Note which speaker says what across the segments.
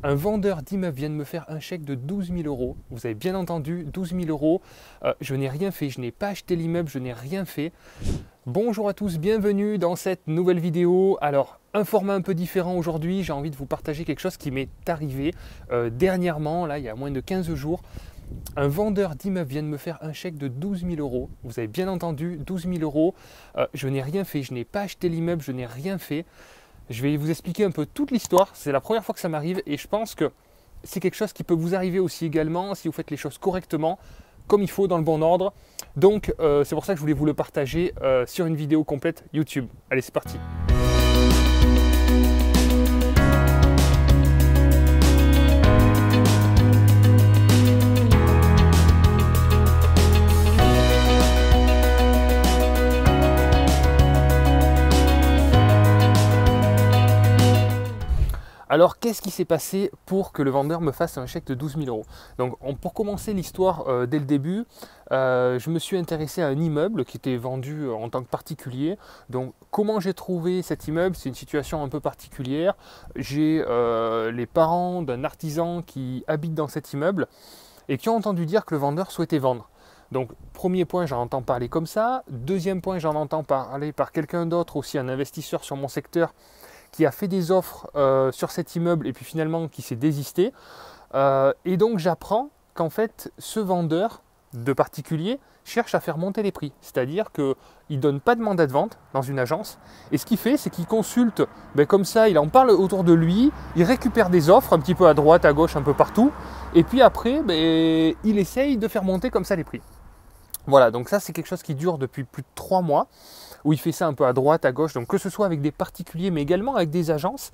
Speaker 1: Un vendeur d'immeuble vient de me faire un chèque de 12 000 euros. Vous avez bien entendu, 12 000 euros. Je n'ai rien fait, je n'ai pas acheté l'immeuble, je n'ai rien fait. Bonjour à tous, bienvenue dans cette nouvelle vidéo. Alors, un format un peu différent aujourd'hui. J'ai envie de vous partager quelque chose qui m'est arrivé dernièrement, là, il y a moins de 15 jours. Un vendeur d'immeuble vient de me faire un chèque de 12 000 euros. Vous avez bien entendu, 12 000 euros. Je n'ai rien fait, je n'ai pas acheté l'immeuble, je n'ai rien fait. Je vais vous expliquer un peu toute l'histoire. C'est la première fois que ça m'arrive et je pense que c'est quelque chose qui peut vous arriver aussi également si vous faites les choses correctement, comme il faut, dans le bon ordre. Donc c'est pour ça que je voulais vous le partager sur une vidéo complète YouTube. Allez, c'est parti. Alors, qu'est-ce qui s'est passé pour que le vendeur me fasse un chèque de 12 000 euros? Donc, pour commencer l'histoire dès le début, je me suis intéressé à un immeuble qui était vendu en tant que particulier. Donc, comment j'ai trouvé cet immeuble? C'est une situation un peu particulière. J'ai les parents d'un artisan qui habite dans cet immeuble et qui ont entendu dire que le vendeur souhaitait vendre. Donc, premier point, j'en entends parler comme ça. Deuxième point, j'en entends parler par quelqu'un d'autre, aussi un investisseur sur mon secteur, qui a fait des offres sur cet immeuble et puis finalement qui s'est désisté. Et donc j'apprends qu'en fait ce vendeur de particulier cherche à faire monter les prix. C'est-à-dire qu'il ne donne pas de mandat de vente dans une agence. Et ce qu'il fait, c'est qu'il consulte, comme ça, il en parle autour de lui, il récupère des offres un petit peu à droite, à gauche, un peu partout. Et puis après, il essaye de faire monter comme ça les prix. Voilà, donc ça c'est quelque chose qui dure depuis plus de 3 mois, où il fait ça un peu à droite, à gauche, donc que ce soit avec des particuliers, mais également avec des agences.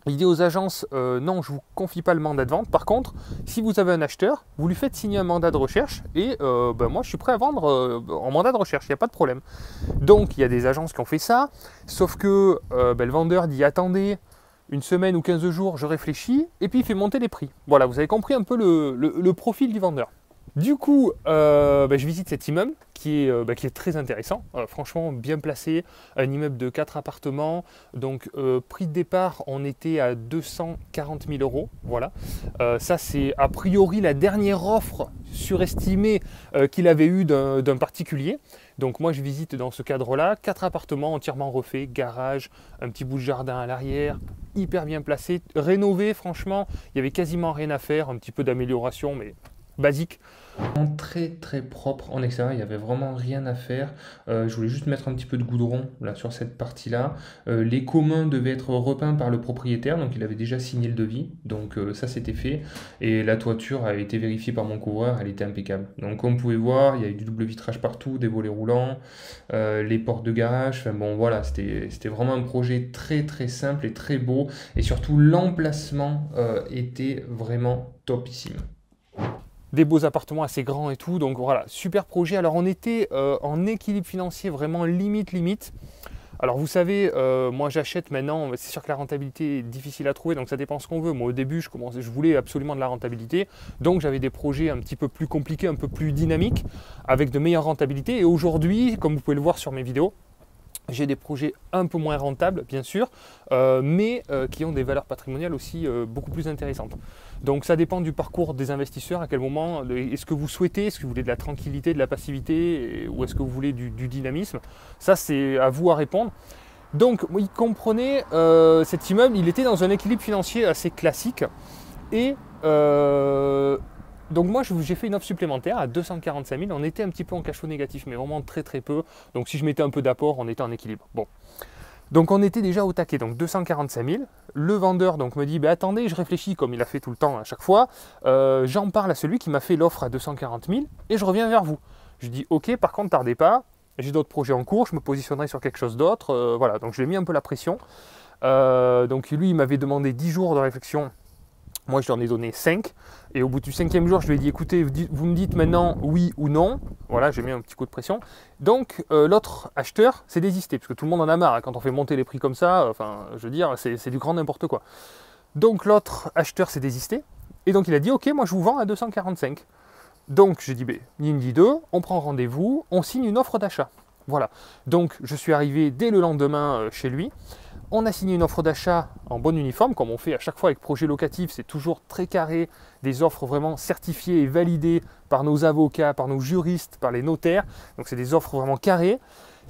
Speaker 1: Il dit aux agences, non, je ne vous confie pas le mandat de vente. Par contre, si vous avez un acheteur, vous lui faites signer un mandat de recherche et moi je suis prêt à vendre en mandat de recherche, il n'y a pas de problème. Donc il y a des agences qui ont fait ça, sauf que le vendeur dit, attendez, une semaine ou 15 jours, je réfléchis, et puis il fait monter les prix. Voilà, vous avez compris un peu le profil du vendeur. Du coup, je visite cet immeuble qui est très intéressant, franchement bien placé, un immeuble de 4 appartements, donc prix de départ on était à 240 000 euros, voilà. Ça c'est a priori la dernière offre surestimée qu'il avait eue d'un particulier. Donc moi je visite dans ce cadre-là, 4 appartements entièrement refaits, garage, un petit bout de jardin à l'arrière, hyper bien placé, rénové franchement, il y avait quasiment rien à faire, un petit peu d'amélioration mais basique. Très très propre en extérieur, il n'y avait vraiment rien à faire. Je voulais juste mettre un petit peu de goudron là sur cette partie là. Les communs devaient être repeints par le propriétaire, donc il avait déjà signé le devis, donc ça c'était fait. Et la toiture a été vérifiée par mon couvreur, elle était impeccable. Donc comme vous pouvez voir, il y a eu du double vitrage partout, des volets roulants, les portes de garage, enfin bon voilà, c'était vraiment un projet très très simple et très beau. Et surtout l'emplacement était vraiment topissime. Des beaux appartements assez grands et tout, donc voilà, super projet. Alors on était en équilibre financier vraiment limite. Alors vous savez, moi j'achète maintenant, c'est sûr que la rentabilité est difficile à trouver, donc ça dépend ce qu'on veut. Moi au début je voulais absolument de la rentabilité, donc j'avais des projets un petit peu plus compliqués, un peu plus dynamiques, avec de meilleures rentabilités. Et aujourd'hui, comme vous pouvez le voir sur mes vidéos, j'ai des projets un peu moins rentables, bien sûr, mais qui ont des valeurs patrimoniales aussi beaucoup plus intéressantes. Donc ça dépend du parcours des investisseurs, à quel moment, est-ce que vous souhaitez, est-ce que vous voulez de la tranquillité, de la passivité, ou est-ce que vous voulez du dynamisme? Ça c'est à vous à répondre. Donc il comprenait, cet immeuble, il était dans un équilibre financier assez classique, et donc moi j'ai fait une offre supplémentaire à 245 000, on était un petit peu en cash flow négatif, mais vraiment très très peu, donc si je mettais un peu d'apport, on était en équilibre. Bon. Donc on était déjà au taquet, donc 245 000. Le vendeur donc me dit, attendez, je réfléchis comme il a fait tout le temps à chaque fois. J'en parle à celui qui m'a fait l'offre à 240 000 et je reviens vers vous. Je dis, ok, par contre, tardez pas, j'ai d'autres projets en cours, je me positionnerai sur quelque chose d'autre. Voilà, donc je lui ai mis un peu la pression. Donc lui, il m'avait demandé 10 jours de réflexion. Moi, je lui en ai donné 5. Et au bout du 5e jour, je lui ai dit, écoutez, vous me dites maintenant oui ou non. Voilà, j'ai mis un petit coup de pression. Donc, l'autre acheteur s'est désisté, parce que tout le monde en a marre. Hein, quand on fait monter les prix comme ça, enfin, je veux dire, c'est du grand n'importe quoi. Donc, l'autre acheteur s'est désisté. Et donc, il a dit, ok, moi, je vous vends à 245. Donc, j'ai dit, ni une ni deux, on prend rendez-vous, on signe une offre d'achat. Voilà. Donc, je suis arrivé dès le lendemain chez lui. on a signé une offre d'achat en bonne uniforme, comme on fait à chaque fois avec projet locatif, c'est toujours très carré, des offres vraiment certifiées et validées par nos avocats, par nos juristes, par les notaires. Donc c'est des offres vraiment carrées.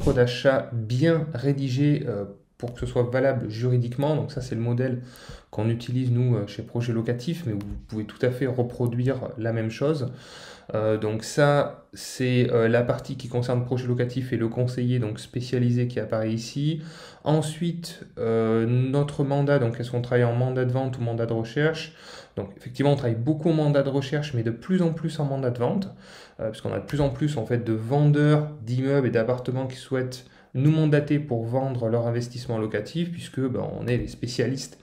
Speaker 1: Offre d'achat bien rédigée pour que ce soit valable juridiquement. Donc ça c'est le modèle qu'on utilise nous chez Projet Locatif, mais vous pouvez tout à fait reproduire la même chose. Donc ça, c'est la partie qui concerne Projet Locatif et le conseiller donc spécialisé qui apparaît ici. Ensuite, notre mandat, donc est-ce qu'on travaille en mandat de vente ou mandat de recherche? Donc effectivement, on travaille beaucoup en mandat de recherche, mais de plus en plus en mandat de vente, parce qu'on a de plus en plus en fait de vendeurs d'immeubles et d'appartements qui souhaitent nous mandater pour vendre leur investissement locatif, puisque on est les spécialistes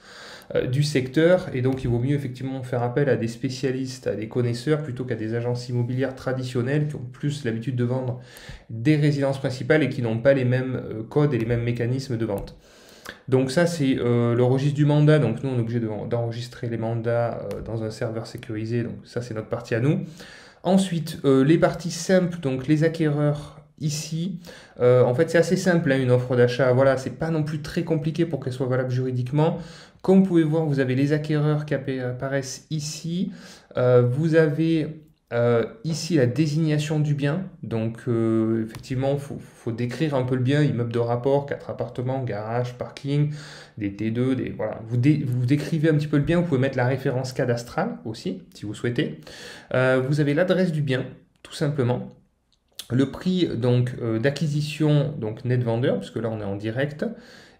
Speaker 1: du secteur, et donc il vaut mieux effectivement faire appel à des spécialistes, à des connaisseurs, plutôt qu'à des agences immobilières traditionnelles qui ont plus l'habitude de vendre des résidences principales et qui n'ont pas les mêmes codes et les mêmes mécanismes de vente. Donc ça c'est le registre du mandat, donc nous on est obligé d'enregistrer les mandats dans un serveur sécurisé, donc ça c'est notre partie à nous. Ensuite les parties simples, donc les acquéreurs. Ici, en fait, c'est assez simple, hein, une offre d'achat. Voilà, c'est pas non plus très compliqué pour qu'elle soit valable juridiquement. Comme vous pouvez voir, vous avez les acquéreurs qui apparaissent ici. Vous avez ici la désignation du bien. Donc, effectivement, il faut décrire un peu le bien. Immeuble de rapport, 4 appartements, garage, parking, des T2, voilà. Vous décrivez un petit peu le bien. Vous pouvez mettre la référence cadastrale aussi, si vous souhaitez. Vous avez l'adresse du bien, tout simplement. Le prix donc d'acquisition, donc net vendeur, puisque là on est en direct.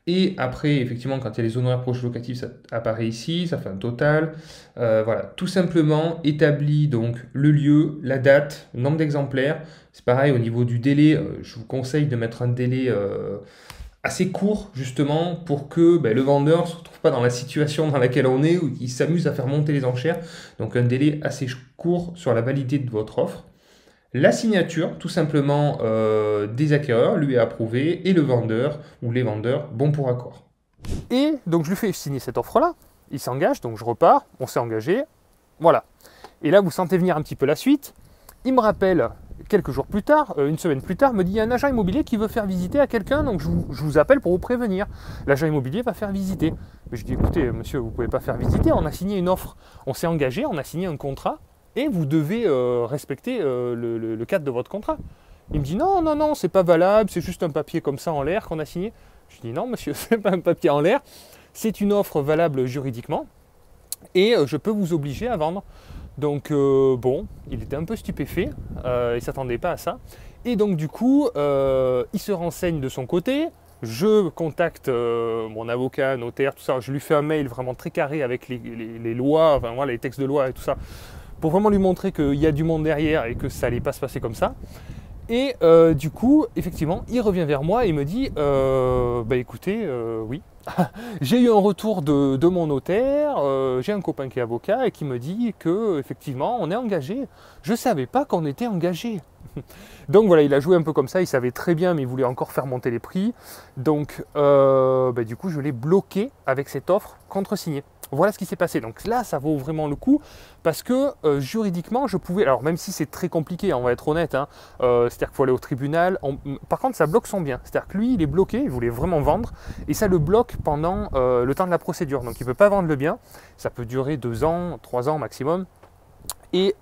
Speaker 1: Et après, effectivement, quand il y a les honoraires proches locatifs, ça apparaît ici, ça fait un total. Voilà, tout simplement établi donc le lieu, la date, le nombre d'exemplaires. C'est pareil au niveau du délai, je vous conseille de mettre un délai assez court, justement, pour que le vendeur ne se retrouve pas dans la situation dans laquelle on est, où il s'amuse à faire monter les enchères. Donc un délai assez court sur la validité de votre offre. La signature, tout simplement, des acquéreurs lui est approuvée et le vendeur ou les vendeurs, bon pour accord. Et donc je lui fais signer cette offre-là, il s'engage, donc je repars, on s'est engagé, voilà. Et là vous sentez venir un petit peu la suite, il me rappelle quelques jours plus tard, une semaine plus tard, me dit il y a un agent immobilier qui veut faire visiter à quelqu'un, donc je vous appelle pour vous prévenir. L'agent immobilier va faire visiter. Mais je dis écoutez monsieur, vous ne pouvez pas faire visiter, on a signé une offre, on s'est engagé, on a signé un contrat, et vous devez respecter le cadre de votre contrat. Il me dit non, non, non, c'est pas valable, c'est juste un papier comme ça en l'air qu'on a signé. Je dis non monsieur, c'est pas un papier en l'air, c'est une offre valable juridiquement et je peux vous obliger à vendre. Donc bon, il était un peu stupéfait, il ne s'attendait pas à ça. Et donc du coup, il se renseigne de son côté. Je contacte mon avocat, notaire, tout ça. Je lui fais un mail vraiment très carré avec les lois, enfin voilà, les textes de loi et tout ça, pour vraiment lui montrer qu'il y a du monde derrière et que ça n'allait pas se passer comme ça. Et du coup, effectivement, il revient vers moi et me dit écoutez, oui, j'ai eu un retour de mon notaire, j'ai un copain qui est avocat et qui me dit que effectivement on est engagé. Je ne savais pas qu'on était engagé. Donc voilà, il a joué un peu comme ça, il savait très bien mais il voulait encore faire monter les prix. Donc du coup je l'ai bloqué avec cette offre contre-signée. Voilà ce qui s'est passé. Donc là, ça vaut vraiment le coup parce que juridiquement, je pouvais... Alors même si c'est très compliqué, on va être honnête, hein, c'est-à-dire qu'il faut aller au tribunal. Par contre, ça bloque son bien. C'est-à-dire que lui, il est bloqué, il voulait vraiment vendre et ça le bloque pendant le temps de la procédure. Donc il ne peut pas vendre le bien. Ça peut durer 2 ans, 3 ans maximum. Et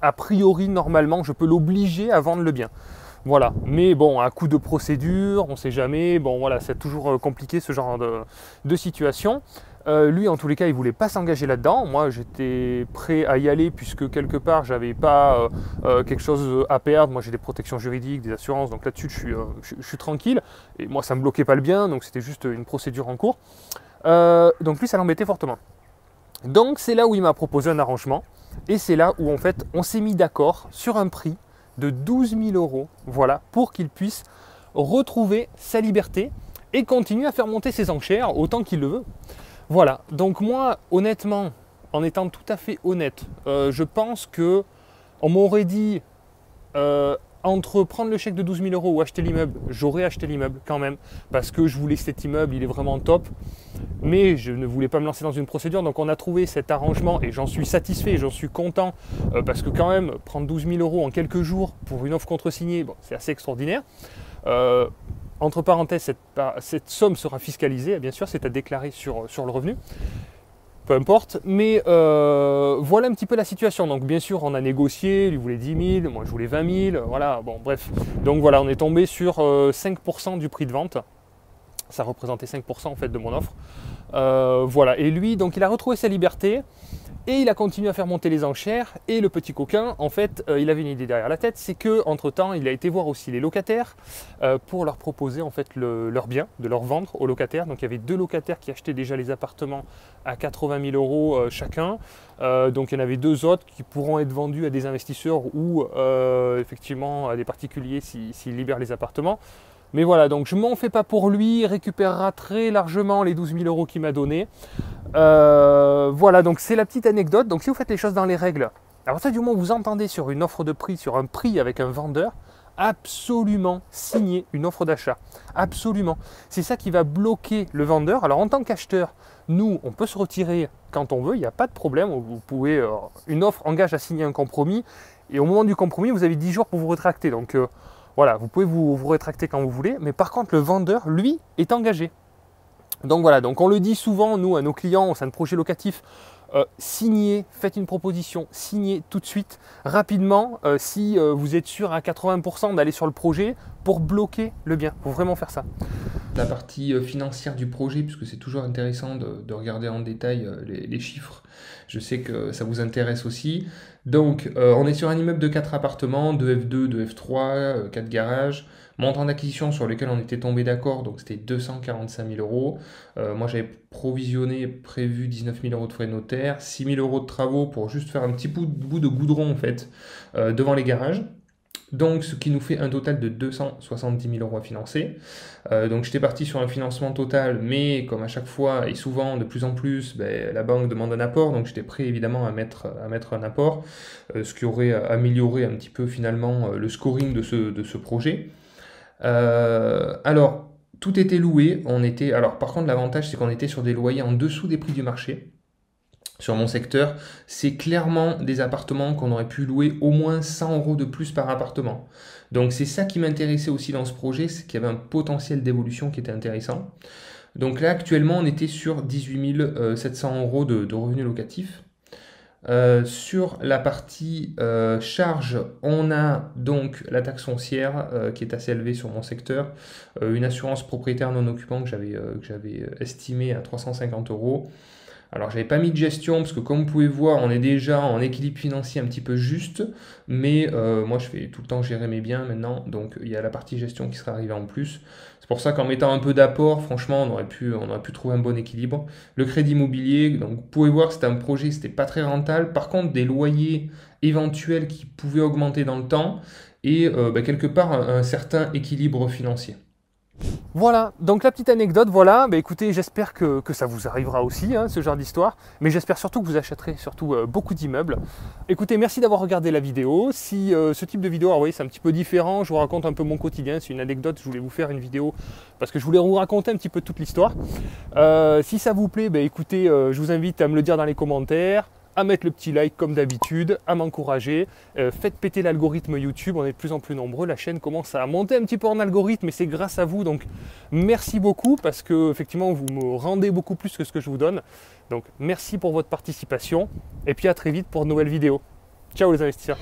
Speaker 1: a priori, normalement, je peux l'obliger à vendre le bien. Voilà, mais bon, à coup de procédure, on ne sait jamais. Bon voilà, c'est toujours compliqué ce genre de situation. Lui, en tous les cas, il ne voulait pas s'engager là-dedans. Moi, j'étais prêt à y aller puisque quelque part, j'avais pas quelque chose à perdre. Moi, j'ai des protections juridiques, des assurances, donc là-dessus, je suis tranquille. Et moi, ça ne me bloquait pas le bien, donc c'était juste une procédure en cours. Donc lui, ça l'embêtait fortement. Donc, c'est là où il m'a proposé un arrangement. Et c'est là où, en fait, on s'est mis d'accord sur un prix de 12 000 €, voilà, pour qu'il puisse retrouver sa liberté et continuer à faire monter ses enchères autant qu'il le veut. Voilà, donc moi, honnêtement, en étant tout à fait honnête, je pense que on m'aurait dit entre prendre le chèque de 12 000 € ou acheter l'immeuble, j'aurais acheté l'immeuble quand même, parce que je voulais que cet immeuble, il est vraiment top, mais je ne voulais pas me lancer dans une procédure, donc on a trouvé cet arrangement et j'en suis satisfait, j'en suis content, parce que quand même, prendre 12 000 € en quelques jours pour une offre contre-signée, bon, c'est assez extraordinaire. Entre parenthèses, cette somme sera fiscalisée, bien sûr, c'est à déclarer sur le revenu. Peu importe, mais voilà un petit peu la situation. Donc bien sûr, on a négocié, lui voulait 10 000, moi je voulais 20 000, voilà, bon bref. Donc voilà, on est tombé sur 5% du prix de vente. Ça représentait 5% en fait de mon offre. Voilà, et lui, donc il a retrouvé sa liberté. Et il a continué à faire monter les enchères. Et le petit coquin, en fait, il avait une idée derrière la tête, c'est que entre temps, il a été voir aussi les locataires pour leur proposer en fait leur bien, de leur vendre aux locataires. Donc il y avait 2 locataires qui achetaient déjà les appartements à 80 000 euros chacun. Donc il y en avait 2 autres qui pourront être vendus à des investisseurs ou effectivement à des particuliers s'ils libèrent les appartements. Mais voilà, donc je ne m'en fais pas pour lui, il récupérera très largement les 12 000 euros qu'il m'a donnés. Voilà, donc c'est la petite anecdote. Donc si vous faites les choses dans les règles, à partir du moment où vous entendez sur une offre de prix, sur un prix avec un vendeur, absolument signer une offre d'achat. Absolument. C'est ça qui va bloquer le vendeur. Alors en tant qu'acheteur, nous, on peut se retirer quand on veut, il n'y a pas de problème. Vous pouvez, une offre engage à signer un compromis et au moment du compromis, vous avez 10 jours pour vous rétracter. Donc voilà, vous pouvez vous rétracter quand vous voulez, mais par contre, le vendeur, lui, est engagé. Donc voilà, donc on le dit souvent, nous, à nos clients au sein de projets locatifs, signez, faites une proposition, signez tout de suite, rapidement, si vous êtes sûr à 80% d'aller sur le projet pour bloquer le bien. Il faut vraiment faire ça. La partie financière du projet, puisque c'est toujours intéressant de regarder en détail les chiffres. Je sais que ça vous intéresse aussi. Donc, on est sur un immeuble de 4 appartements, 2 F2, 2 F3, 4 garages. Montant d'acquisition sur lequel on était tombé d'accord, donc c'était 245 000 euros. Moi, j'avais provisionné, prévu 19 000 euros de frais de notaire, 6 000 euros de travaux pour juste faire un petit bout de goudron en fait, devant les garages. Donc, ce qui nous fait un total de 270 000 euros à financer. Donc, j'étais parti sur un financement total, mais comme à chaque fois et souvent de plus en plus, la banque demande un apport. Donc, j'étais prêt évidemment à mettre un apport, ce qui aurait amélioré un petit peu finalement le scoring de ce projet. Alors, tout était loué. Alors, par contre, l'avantage, c'est qu'on était sur des loyers en dessous des prix du marché. Sur mon secteur, c'est clairement des appartements qu'on aurait pu louer au moins 100 euros de plus par appartement. Donc c'est ça qui m'intéressait aussi dans ce projet, c'est qu'il y avait un potentiel d'évolution qui était intéressant. Donc là actuellement on était sur 18 700 euros de revenus locatifs. Sur la partie charge, on a donc la taxe foncière qui est assez élevée sur mon secteur, une assurance propriétaire non occupant que j'avais estimée à 350 euros. Alors, j'avais pas mis de gestion parce que comme vous pouvez voir, on est déjà en équilibre financier un petit peu juste, mais moi je fais tout le temps gérer mes biens maintenant, donc il y a la partie gestion qui sera arrivée en plus. C'est pour ça qu'en mettant un peu d'apport, franchement, on aurait pu trouver un bon équilibre. Le crédit immobilier, donc vous pouvez voir que c'était un projet, c'était pas très rentable. Par contre, des loyers éventuels qui pouvaient augmenter dans le temps et quelque part un certain équilibre financier. Voilà, donc la petite anecdote, voilà, écoutez, j'espère que ça vous arrivera aussi, hein, ce genre d'histoire, mais j'espère surtout que vous achèterez surtout beaucoup d'immeubles. Écoutez, merci d'avoir regardé la vidéo. Si ce type de vidéo, alors, vous voyez, c'est un petit peu différent, je vous raconte un peu mon quotidien, c'est une anecdote, je voulais vous faire une vidéo parce que je voulais vous raconter un petit peu toute l'histoire. Si ça vous plaît, écoutez, je vous invite à me le dire dans les commentaires, à mettre le petit like comme d'habitude, à m'encourager. Faites péter l'algorithme YouTube, on est de plus en plus nombreux, la chaîne commence à monter un petit peu en algorithme et c'est grâce à vous, donc merci beaucoup parce que effectivement vous me rendez beaucoup plus que ce que je vous donne. Donc merci pour votre participation et puis à très vite pour de nouvelles vidéos. Ciao les investisseurs.